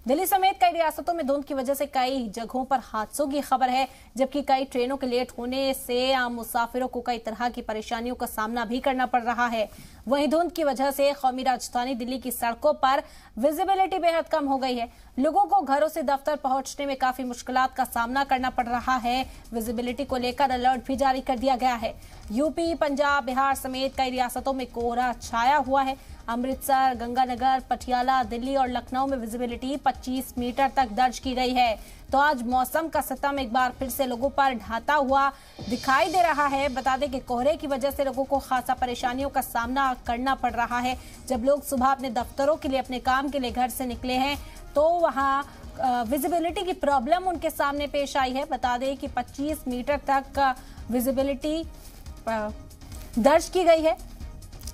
दिल्ली समेत कई रियासतों में धुंध की वजह से कई जगहों पर हादसों की खबर है, जबकि कई ट्रेनों के लेट होने से आम मुसाफिरों को कई तरह की परेशानियों का सामना भी करना पड़ रहा है। वहीं धुंध की वजह से कौमी राजधानी दिल्ली की सड़कों पर विजिबिलिटी बेहद कम हो गई है। लोगों को घरों से दफ्तर पहुंचने में काफी मुश्किलात का सामना करना पड़ रहा है। विजिबिलिटी को लेकर अलर्ट भी जारी कर दिया गया है। यूपी, पंजाब, बिहार समेत कई रियासतों में कोहरा छाया हुआ है। अमृतसर, गंगानगर, पटियाला, दिल्ली और लखनऊ में विजिबिलिटी 25 मीटर तक दर्ज की गई है। तो आज मौसम का सितम एक बार फिर से लोगों पर ढाता हुआ दिखाई दे रहा है। बता दें कि कोहरे की वजह से लोगों को खासा परेशानियों का सामना करना पड़ रहा है। जब लोग सुबह अपने दफ्तरों के लिए, अपने काम के लिए घर से निकले हैं तो वहां विजिबिलिटी की प्रॉब्लम उनके सामने पेश आई है। बता दें कि 25 मीटर तक विजिबिलिटी दर्ज की गई है।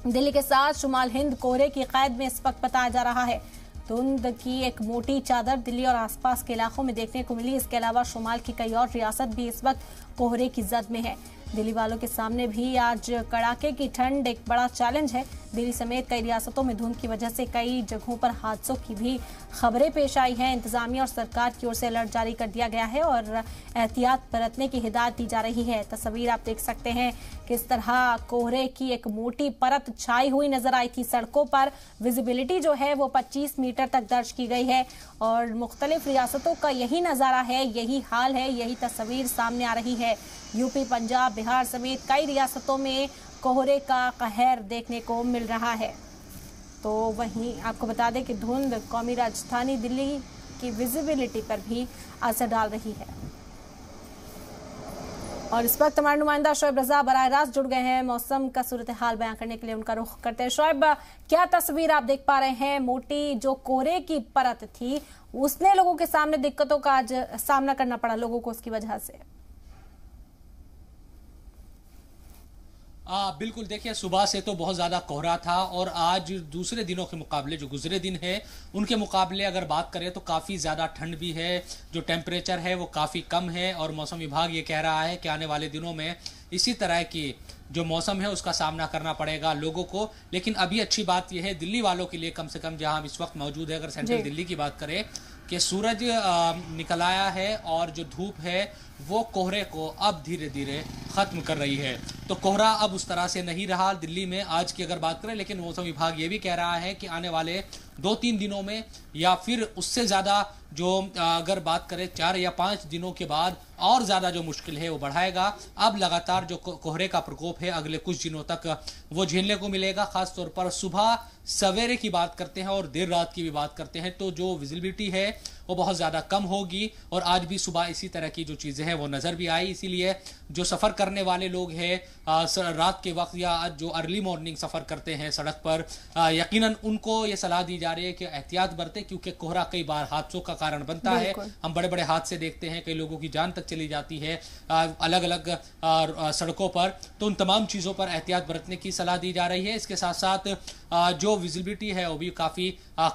दिल्ली के साथ शुमाल हिंद कोहरे की कैद में इस वक्त बताया जा रहा है। धुंध की एक मोटी चादर दिल्ली और आसपास के इलाकों में देखने को मिली। इसके अलावा शुमाल की कई और रियासत भी इस वक्त कोहरे की जद में है। दिल्ली वालों के सामने भी आज कड़ाके की ठंड एक बड़ा चैलेंज है। दिल्ली समेत कई रियासतों में धुंध की वजह से कई जगहों पर हादसों की भी खबरें पेश आई हैं। इंतजामिया और सरकार की ओर से अलर्ट जारी कर दिया गया है और एहतियात बरतने की हिदायत दी जा रही है। तस्वीर आप देख सकते हैं किस तरह कोहरे की एक मोटी परत छाई हुई नजर आई थी सड़कों पर। विजिबिलिटी जो है वो 25 मीटर तक दर्ज की गई है और मुख्तलिफ रियासतों का यही नजारा है, यही हाल है, यही तस्वीर सामने आ रही है। यूपी, पंजाब, बिहार समेत कई रियासतों में कोहरे का कहर देखने को मिल रहा है। तो वहीं आपको बता दें कि धुंध कौमी राजधानी दिल्ली की विजिबिलिटी पर भी असर डाल रही है। और इस वक्त हमारे नुमाइंदा शोएब रजा बराह रास्त जुड़ गए हैं मौसम का सूरत हाल बयां करने के लिए। उनका रुख करते हैं। शोएब, क्या तस्वीर आप देख पा रहे हैं? मोटी जो कोहरे की परत थी उसने लोगों के सामने दिक्कतों का आज सामना करना पड़ा लोगों को उसकी वजह से। बिल्कुल, देखिए सुबह से तो बहुत ज़्यादा कोहरा था और आज दूसरे दिनों के मुकाबले, जो गुजरे दिन है उनके मुकाबले अगर बात करें तो काफ़ी ज़्यादा ठंड भी है। जो टेम्परेचर है वो काफ़ी कम है और मौसम विभाग ये कह रहा है कि आने वाले दिनों में इसी तरह की जो मौसम है उसका सामना करना पड़ेगा लोगों को। लेकिन अभी अच्छी बात यह है दिल्ली वालों के लिए, कम से कम जहां हम इस वक्त मौजूद है, अगर सेंट्रल दिल्ली की बात करें, कि सूरज निकल आया है और जो धूप है वो कोहरे को अब धीरे धीरे ख़त्म कर रही है। तो कोहरा अब उस तरह से नहीं रहा दिल्ली में आज की अगर बात करें। लेकिन मौसम विभाग ये भी कह रहा है कि आने वाले 2-3 दिनों में या फिर उससे ज़्यादा जो अगर बात करें 4 या 5 दिनों के बाद और ज़्यादा जो मुश्किल है वो बढ़ाएगा। अब लगातार जो कोहरे का प्रकोप है अगले कुछ दिनों तक वो झेलने को मिलेगा। ख़ास तौर पर सुबह सवेरे की बात करते हैं और देर रात की भी बात करते हैं तो जो विजिबिलिटी है वो बहुत ज़्यादा कम होगी। और आज भी सुबह इसी तरह की जो चीज़ें हैं वो नज़र भी आई। इसीलिए जो सफ़र करने वाले लोग हैं रात के वक्त या जो अर्ली मॉर्निंग सफ़र करते हैं सड़क पर, यकीनन उनको ये सलाह दी जा रही है कि एहतियात बरतें, क्योंकि कोहरा कई बार हादसों का कारण बनता है। हम बड़े बड़े हादसे देखते हैं, कई लोगों की जान तक चली जाती है अलग अलग सड़कों पर। तो उन तमाम चीज़ों पर एहतियात बरतने की सलाह दी जा रही है। इसके साथ साथ जो विजिबिलिटी है वो भी काफ़ी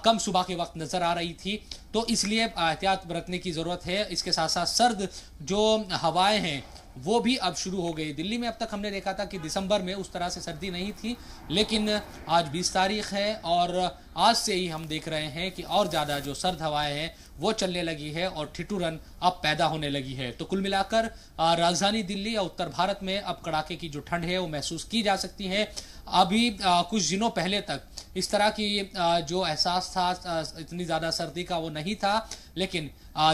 कम सुबह के वक्त नज़र आ रही थी, तो इसलिए एहतियात बरतने की ज़रूरत है। इसके साथ साथ सर्द जो हवाएं हैं वो भी अब शुरू हो गई। दिल्ली में अब तक हमने देखा था कि दिसंबर में उस तरह से सर्दी नहीं थी, लेकिन आज 20 तारीख है और आज से ही हम देख रहे हैं कि और ज़्यादा जो सर्द हवाएं हैं वो चलने लगी है और ठिठुरन अब पैदा होने लगी है। तो कुल मिलाकर राजधानी दिल्ली या उत्तर भारत में अब कड़ाके की जो ठंड है वो महसूस की जा सकती है। अभी कुछ दिनों पहले तक इस तरह की जो एहसास था इतनी ज़्यादा सर्दी का वो नहीं था, लेकिन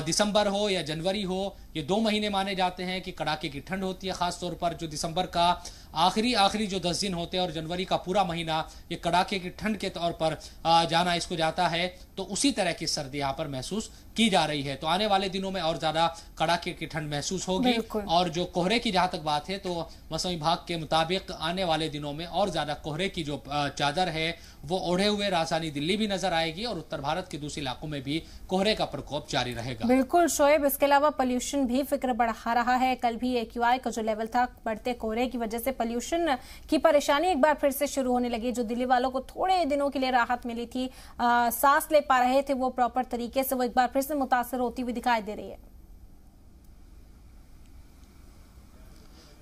दिसंबर हो या जनवरी हो, ये 2 महीने माने जाते हैं कि कड़ाके की ठंड होती है। ख़ास तौर पर जो दिसंबर का आखिरी जो 10 दिन होते हैं और जनवरी का पूरा महीना ये कड़ाके की ठंड के तौर पर जाना इसको जाता है। तो उसी तरह की सर्दी यहाँ पर महसूस की जा रही है। तो आने वाले दिनों में और ज़्यादा कड़ाके की ठंड महसूस होगी। और जो कोहरे की जहाँ तक बात है तो मौसम विभाग के मुताबिक आने वाले दिनों में और ज़्यादा कोहरे की जो चादर है वो ओढ़े हुए राजधानी दिल्ली भी नजर आएगी और उत्तर भारत के दूसरे इलाकों में भी कोहरे का प्रकोप जारी रहेगा। बिल्कुल शोएब, इसके अलावा पोल्यूशन भी फिक्र बढ़ा रहा है। कल भी AQI का जो लेवल था बढ़ते कोहरे की वजह से पोल्यूशन की परेशानी एक बार फिर से शुरू होने लगी। जो दिल्ली वालों को थोड़े दिनों के लिए राहत मिली थी, सांस ले पा रहे थे वो प्रॉपर तरीके से, वो एक बार फिर से मुतासर होती हुई दिखाई दे रही है।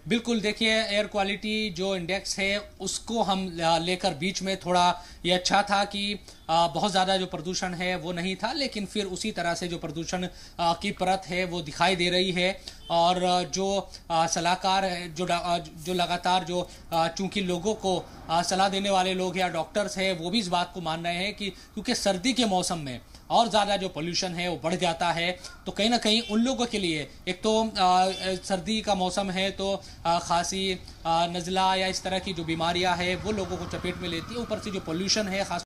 बिल्कुल, देखिए एयर क्वालिटी जो इंडेक्स है उसको हम लेकर बीच में थोड़ा ये अच्छा था कि बहुत ज़्यादा जो प्रदूषण है वो नहीं था, लेकिन फिर उसी तरह से जो प्रदूषण की परत है वो दिखाई दे रही है। और जो सलाहकार है, जो लगातार जो चूंकि लोगों को सलाह देने वाले लोग या डॉक्टर्स हैं, वो भी इस बात को मान रहे हैं कि क्योंकि सर्दी के मौसम में और ज़्यादा जो पोल्यूशन है वो बढ़ जाता है, तो कहीं ना कहीं उन लोगों के लिए एक तो सर्दी का मौसम है तो खांसी, नज़ला या इस तरह की जो बीमारियां हैं वो लोगों को चपेट में लेती है। ऊपर से जो पोल्यूशन है खास